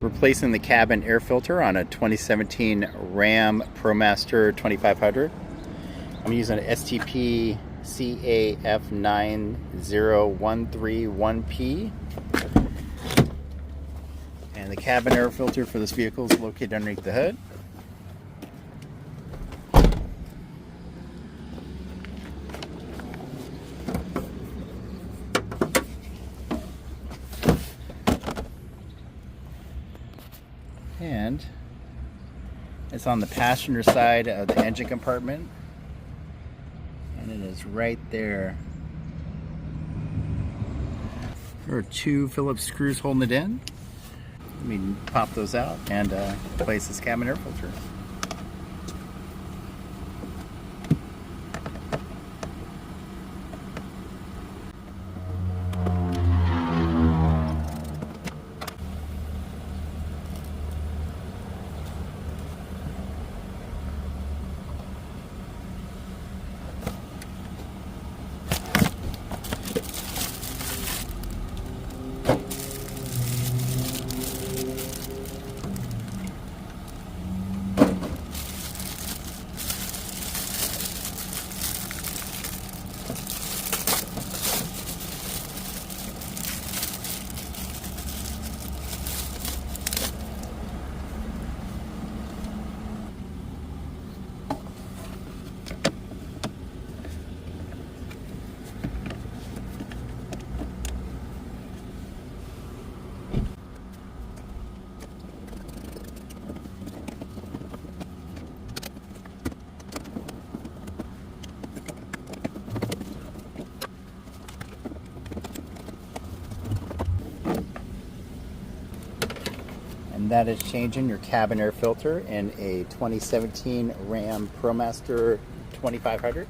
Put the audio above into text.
Replacing the cabin air filter on a 2017 Ram ProMaster 2500. I'm using an STP CAF90131P. And the cabin air filter for this vehicle is located underneath the hood. And it's on the passenger side of the engine compartment, and it is right there. There are two Phillips screws holding it in. Let me pop those out and place this cabin air filter. And that is changing your cabin air filter in a 2017 Ram ProMaster 2500.